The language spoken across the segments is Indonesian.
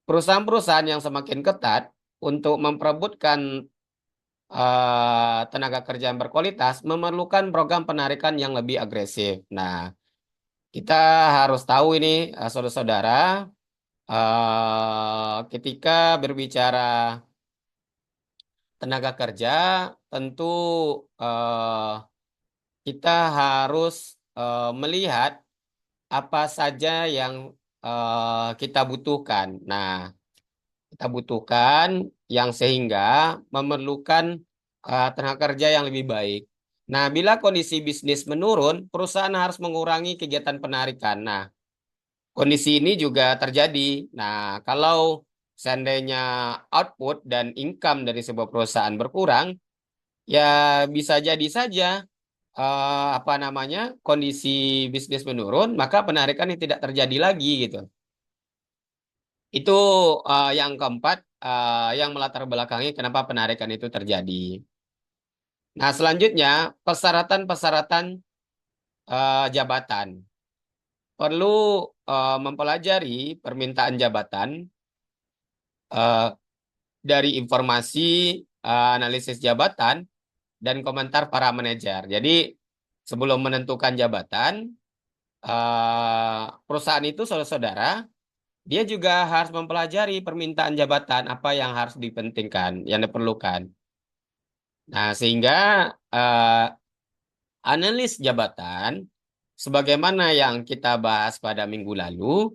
perusahaan-perusahaan yang semakin ketat untuk memperebutkan tenaga kerja yang berkualitas memerlukan program penarikan yang lebih agresif. Nah, kita harus tahu ini, saudara-saudara, ketika berbicara tenaga kerja, tentu eh, kita harus melihat apa saja yang kita butuhkan. Nah, kita butuhkan yang sehingga memerlukan tenaga kerja yang lebih baik. Nah, bila kondisi bisnis menurun, perusahaan harus mengurangi kegiatan penarikan. Nah, kondisi ini juga terjadi. Nah, kalau seandainya output dan income dari sebuah perusahaan berkurang, ya bisa jadi saja apa namanya kondisi bisnis menurun, maka penarikan ini tidak terjadi lagi gitu. Itu yang keempat yang melatar belakangi kenapa penarikan itu terjadi. Nah, selanjutnya persyaratan-persyaratan jabatan. Perlu mempelajari permintaan jabatan eh, dari informasi analisis jabatan dan komentar para manajer. Jadi, sebelum menentukan jabatan, perusahaan itu saudara-saudara, dia juga harus mempelajari permintaan jabatan apa yang harus dipentingkan, yang diperlukan. Nah, sehingga eh, analis jabatan, sebagaimana yang kita bahas pada minggu lalu,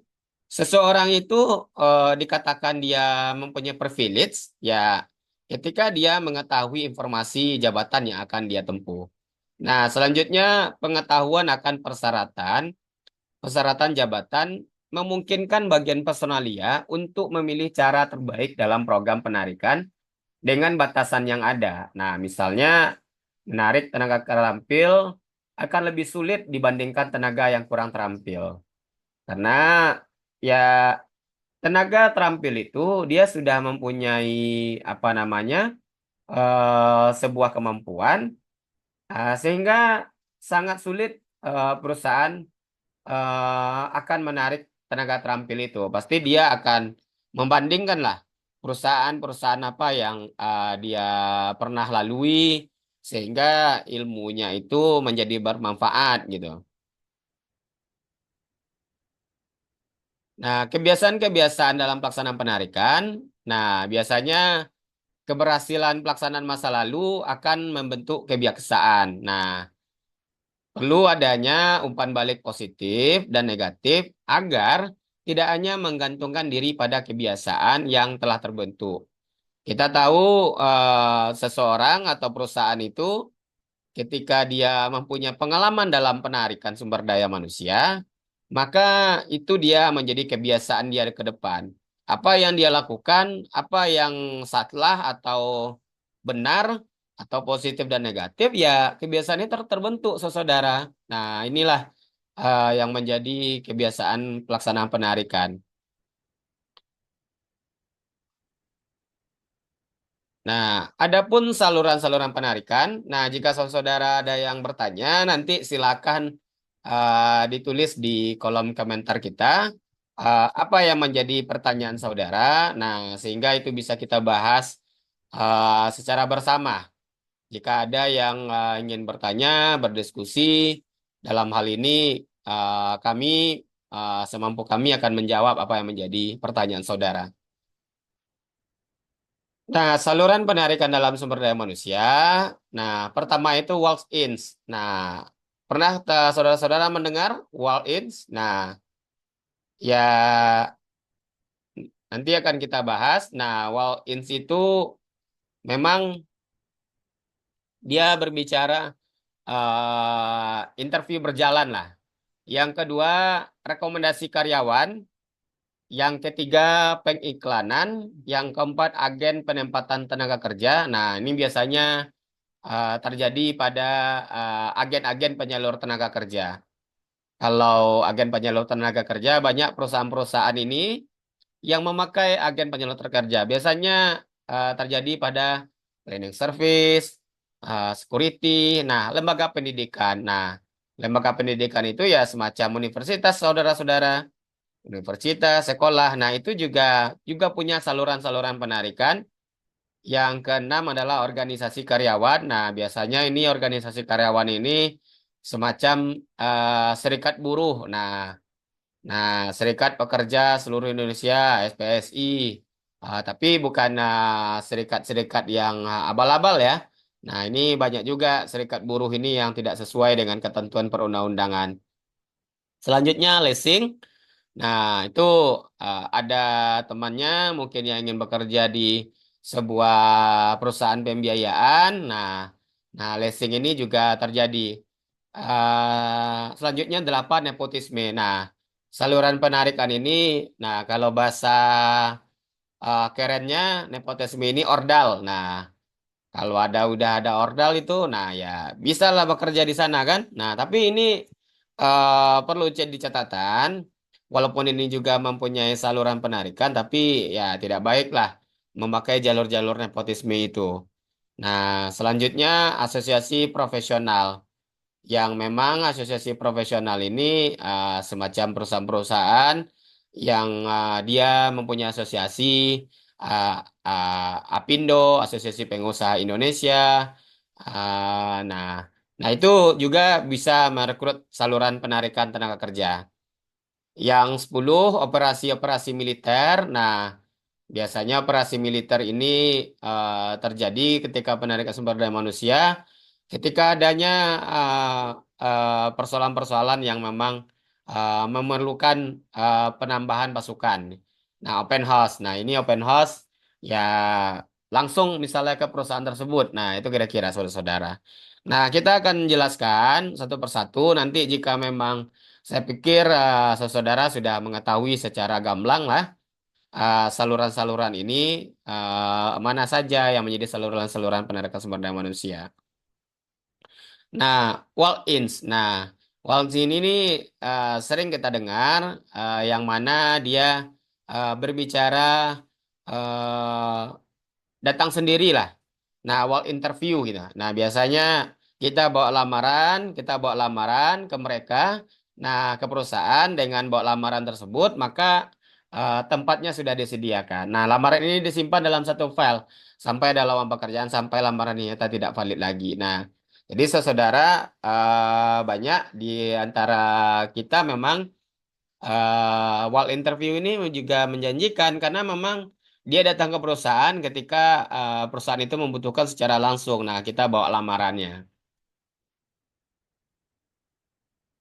seseorang itu dikatakan dia mempunyai privilege, ya ketika dia mengetahui informasi jabatan yang akan dia tempuh. Nah, selanjutnya pengetahuan akan persyaratan, persyaratan jabatan memungkinkan bagian personalia untuk memilih cara terbaik dalam program penarikan dengan batasan yang ada. Nah, misalnya menarik tenaga terampil akan lebih sulit dibandingkan tenaga yang kurang terampil. Karena ya tenaga terampil itu dia sudah mempunyai apa namanya sebuah kemampuan sehingga sangat sulit perusahaan akan menarik tenaga terampil itu. Pasti dia akan membandingkan lah perusahaan-perusahaan apa yang dia pernah lalui sehingga ilmunya itu menjadi bermanfaat gitu. Nah, kebiasaan-kebiasaan dalam pelaksanaan penarikan, nah biasanya keberhasilan pelaksanaan masa lalu akan membentuk kebiasaan. Nah, perlu adanya umpan balik positif dan negatif agar tidak hanya menggantungkan diri pada kebiasaan yang telah terbentuk. Kita tahu seseorang atau perusahaan itu ketika dia mempunyai pengalaman dalam penarikan sumber daya manusia, maka itu dia menjadi kebiasaan dia ke depan. Apa yang dia lakukan, apa yang salah atau benar, atau positif dan negatif, ya kebiasaan itu terbentuk, saudara. Nah, inilah yang menjadi kebiasaan pelaksanaan penarikan. Nah, adapun saluran-saluran penarikan, nah jika saudara ada yang bertanya, nanti silakan ditulis di kolom komentar kita apa yang menjadi pertanyaan saudara. Nah, sehingga itu bisa kita bahas secara bersama. Jika ada yang ingin bertanya, berdiskusi dalam hal ini, kami semampu kami akan menjawab apa yang menjadi pertanyaan saudara. Nah, saluran penarikan dalam sumber daya manusia. Nah, pertama itu walk-ins. Nah, pernah saudara-saudara mendengar walk-ins? Nah, ya nanti akan kita bahas. Nah, walk-ins itu memang dia berbicara interview berjalan lah. Yang kedua, rekomendasi karyawan. Yang ketiga, pengiklanan. Yang keempat, agen penempatan tenaga kerja. Nah, ini biasanya terjadi pada agen-agen penyalur tenaga kerja. Kalau agen penyalur tenaga kerja, banyak perusahaan-perusahaan ini yang memakai agen penyalur tenaga kerja. Biasanya terjadi pada cleaning service, security, nah lembaga pendidikan. Nah, lembaga pendidikan itu ya semacam universitas, saudara-saudara. universitas, sekolah. Nah, itu juga juga punya saluran-saluran penarikan. Yang keenam adalah organisasi karyawan. Nah, biasanya ini organisasi karyawan ini semacam serikat buruh. Nah, Serikat Pekerja Seluruh Indonesia (SPSI). Tapi bukan serikat-serikat yang abal-abal ya. Nah, ini banyak juga serikat buruh ini yang tidak sesuai dengan ketentuan perundang-undangan. Selanjutnya, leasing. Nah, itu ada temannya mungkin yang ingin bekerja di sebuah perusahaan pembiayaan. Nah, leasing ini juga terjadi. Selanjutnya 8, nepotisme. Nah, saluran penarikan ini, nah kalau bahasa kerennya nepotisme ini ordal. Nah, kalau udah ada ordal itu, nah ya bisa lah bekerja di sana kan. Nah, tapi ini perlu jadi catatan, walaupun ini juga mempunyai saluran penarikan, tapi ya tidak baik lah memakai jalur-jalur nepotisme itu. Nah, selanjutnya asosiasi profesional, yang memang asosiasi profesional ini semacam perusahaan-perusahaan yang dia mempunyai asosiasi uh, Apindo, Asosiasi Pengusaha Indonesia. Nah, nah itu juga bisa merekrut saluran penarikan tenaga kerja. Yang 10, operasi-operasi militer. Nah, biasanya operasi militer ini terjadi ketika penarikan sumber daya manusia, ketika adanya persoalan-persoalan yang memang memerlukan penambahan pasukan. Nah, open house. Nah, ini open house ya langsung misalnya ke perusahaan tersebut. Nah, itu kira-kira saudara-saudara. Nah, kita akan jelaskan satu persatu. Nanti jika memang saya pikir saudara sudah mengetahui secara gamblang lah saluran-saluran ini mana saja yang menjadi saluran-saluran penarikan sumber daya manusia. Nah, walk-ins. Nah, walk-in ini sering kita dengar yang mana dia berbicara eh, datang sendiri lah. Nah, awal interview gitu. Nah, biasanya kita bawa lamaran ke mereka. Nah, ke perusahaan dengan bawa lamaran tersebut, maka tempatnya sudah disediakan. Nah, lamaran ini disimpan dalam satu file sampai ada lowongan pekerjaan, sampai lamaran ini nyata tidak valid lagi. Nah, jadi saudara banyak di antara kita memang wall interview ini juga menjanjikan karena memang dia datang ke perusahaan ketika perusahaan itu membutuhkan secara langsung. Nah, kita bawa lamarannya.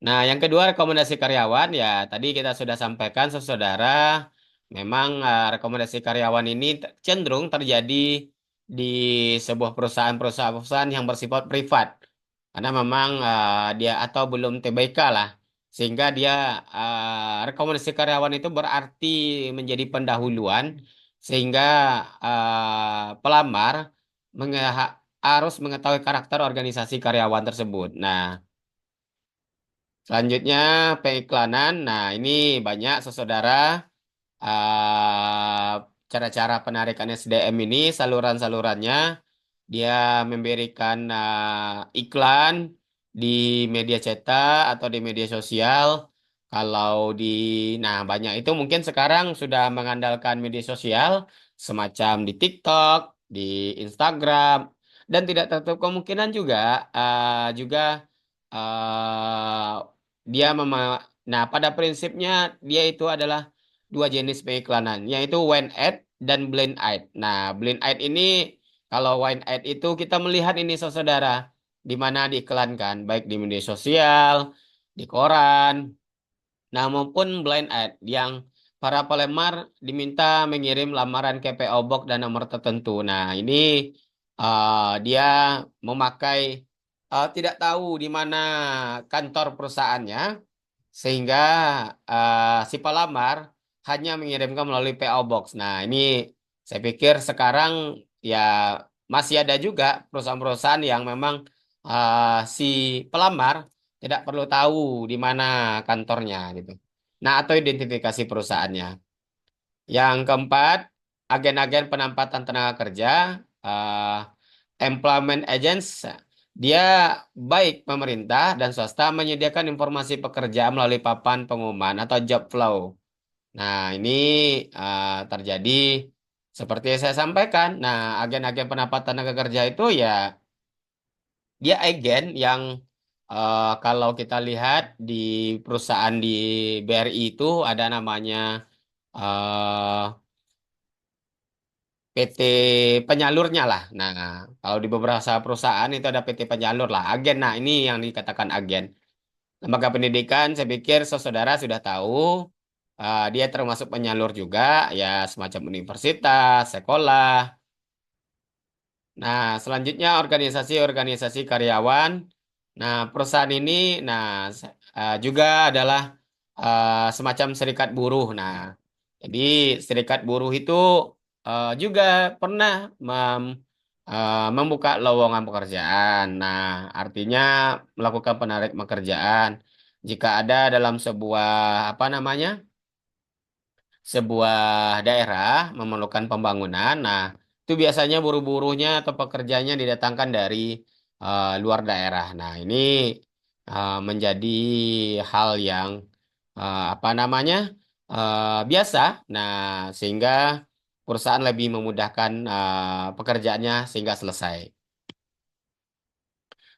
Nah, yang kedua rekomendasi karyawan ya tadi kita sudah sampaikan saudara, memang rekomendasi karyawan ini cenderung terjadi di sebuah perusahaan-perusahaan yang bersifat privat. Karena memang dia atau belum TBK lah. Sehingga dia rekomendasi karyawan itu berarti menjadi pendahuluan sehingga pelamar harus mengetahui karakter organisasi karyawan tersebut. Nah, selanjutnya pengiklanan. Nah, ini banyak saudara cara-cara penarikan SDM ini, saluran-salurannya. Dia memberikan iklan di media cetak atau di media sosial. Kalau di, nah banyak itu mungkin sekarang sudah mengandalkan media sosial semacam di TikTok, di Instagram, dan tidak tertutup kemungkinan juga juga dia nah pada prinsipnya dia itu adalah dua jenis pengiklanan, yaitu wine ad dan blind ad. Nah, blind ad ini kalau wine ad itu kita melihat ini saudara di mana diiklankan baik di media sosial, di koran, nah maupun blind ad yang para pelamar diminta mengirim lamaran ke PO Box dan nomor tertentu. Nah, ini dia memakai tidak tahu di mana kantor perusahaannya sehingga si pelamar hanya mengirimkan melalui PO Box. Nah, ini saya pikir sekarang ya masih ada juga perusahaan-perusahaan yang memang si pelamar tidak perlu tahu di mana kantornya gitu. Nah, atau identifikasi perusahaannya. Yang keempat, agen-agen penempatan tenaga kerja, eh, employment agents, dia baik pemerintah dan swasta menyediakan informasi pekerjaan melalui papan pengumuman atau job flow. Nah, ini terjadi seperti yang saya sampaikan. Nah, agen-agen penempatan tenaga kerja itu ya dia agen yang kalau kita lihat di perusahaan di BRI itu ada namanya eh, PT penyalurnya lah. Nah, kalau di beberapa perusahaan itu ada PT penyalur lah, agen. Nah, ini yang dikatakan agen. Lembaga pendidikan, saya pikir saudara sudah tahu, dia termasuk penyalur juga, ya semacam universitas, sekolah. Nah, selanjutnya organisasi-organisasi karyawan. Nah, perusahaan ini, nah juga adalah semacam serikat buruh. Nah, jadi serikat buruh itu juga pernah membuka lowongan pekerjaan. Nah, artinya melakukan penarik pekerjaan. Jika ada dalam sebuah apa namanya? Sebuah daerah memerlukan pembangunan. Nah, itu biasanya buruh-buruhnya atau pekerjanya didatangkan dari luar daerah. Nah, ini menjadi hal yang apa namanya biasa. Nah, sehingga perusahaan lebih memudahkan pekerjaannya sehingga selesai.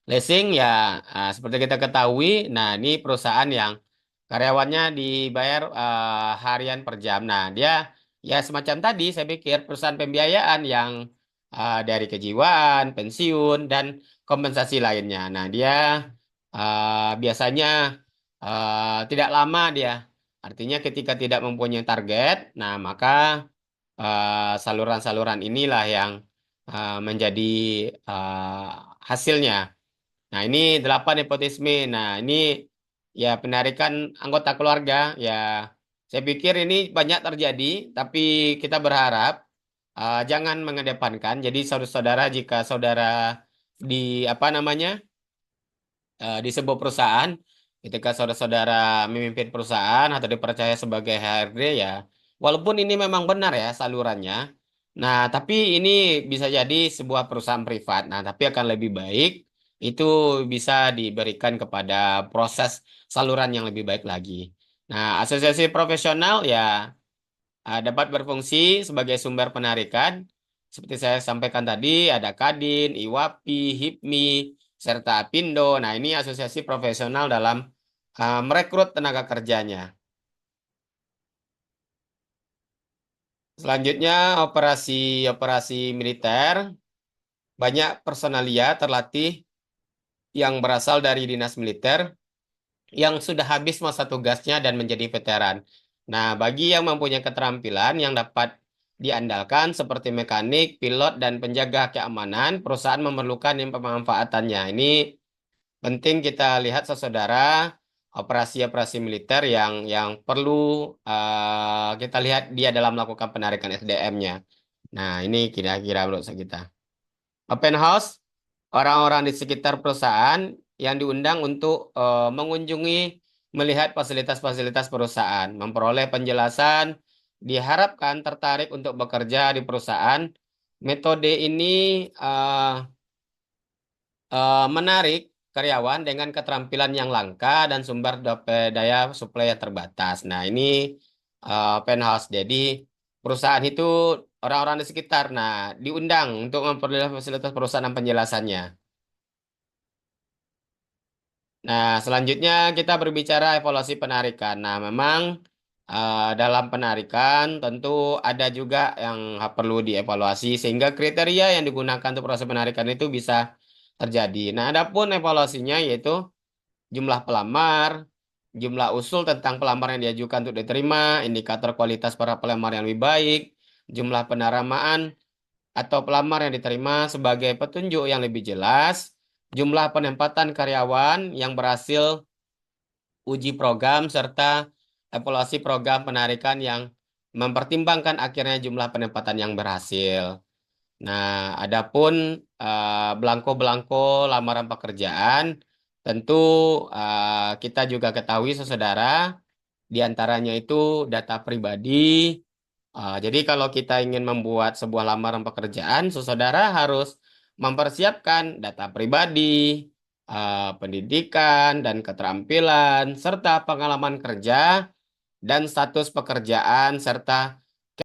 Leasing ya seperti kita ketahui, nah ini perusahaan yang karyawannya dibayar harian per jam. Nah dia ya semacam tadi saya pikir perusahaan pembiayaan yang dari kejiwaan, pensiun dan kompensasi lainnya. Nah dia biasanya tidak lama dia. Artinya ketika tidak mempunyai target, nah maka saluran-saluran inilah yang menjadi hasilnya. Nah, ini 8 nepotisme. Nah, ini ya penarikan anggota keluarga. Ya, saya pikir ini banyak terjadi, tapi kita berharap jangan mengedepankan. Jadi, saudara-saudara, jika saudara di apa namanya di sebuah perusahaan, ketika saudara-saudara memimpin perusahaan atau dipercaya sebagai HRD ya, walaupun ini memang benar ya salurannya. Nah, tapi ini bisa jadi sebuah perusahaan privat. Nah, tapi akan lebih baik itu bisa diberikan kepada proses saluran yang lebih baik lagi. Nah, asosiasi profesional ya dapat berfungsi sebagai sumber penarikan. Seperti saya sampaikan tadi, ada Kadin, IWAPI, HIPMI, serta Apindo. Nah, ini asosiasi profesional dalam merekrut tenaga kerjanya. Selanjutnya, operasi-operasi militer. Banyak personalia terlatih yang berasal dari dinas militer yang sudah habis masa tugasnya dan menjadi veteran. Nah, bagi yang mempunyai keterampilan yang dapat diandalkan seperti mekanik, pilot, dan penjaga keamanan, perusahaan memerlukan yang pemanfaatannya. Ini penting kita lihat saudara operasi-operasi militer yang perlu kita lihat dia dalam melakukan penarikan SDM-nya. Nah, ini kira-kira menurut kita. Open house, orang-orang di sekitar perusahaan yang diundang untuk mengunjungi, melihat fasilitas-fasilitas perusahaan, memperoleh penjelasan, diharapkan tertarik untuk bekerja di perusahaan. Metode ini eh, menarik karyawan dengan keterampilan yang langka dan sumber daya suplai yang terbatas. Nah, ini open house. Jadi, perusahaan itu orang-orang di sekitar, nah, diundang untuk memperoleh fasilitas perusahaan dan penjelasannya. Nah, selanjutnya kita berbicara evaluasi penarikan. Nah, memang dalam penarikan tentu ada juga yang perlu dievaluasi sehingga kriteria yang digunakan untuk proses penarikan itu bisa terjadi. Nah, adapun evaluasinya yaitu jumlah pelamar, jumlah usul tentang pelamar yang diajukan untuk diterima, indikator kualitas para pelamar yang lebih baik, jumlah penerimaan atau pelamar yang diterima sebagai petunjuk yang lebih jelas, jumlah penempatan karyawan yang berhasil uji program, serta evaluasi program penarikan yang mempertimbangkan akhirnya jumlah penempatan yang berhasil. Nah, adapun belangko-belangko lamaran pekerjaan, tentu kita juga ketahui, saudara, di antaranya itu data pribadi. Jadi kalau kita ingin membuat sebuah lamaran pekerjaan, saudara harus mempersiapkan data pribadi, pendidikan, dan keterampilan, serta pengalaman kerja dan status pekerjaan serta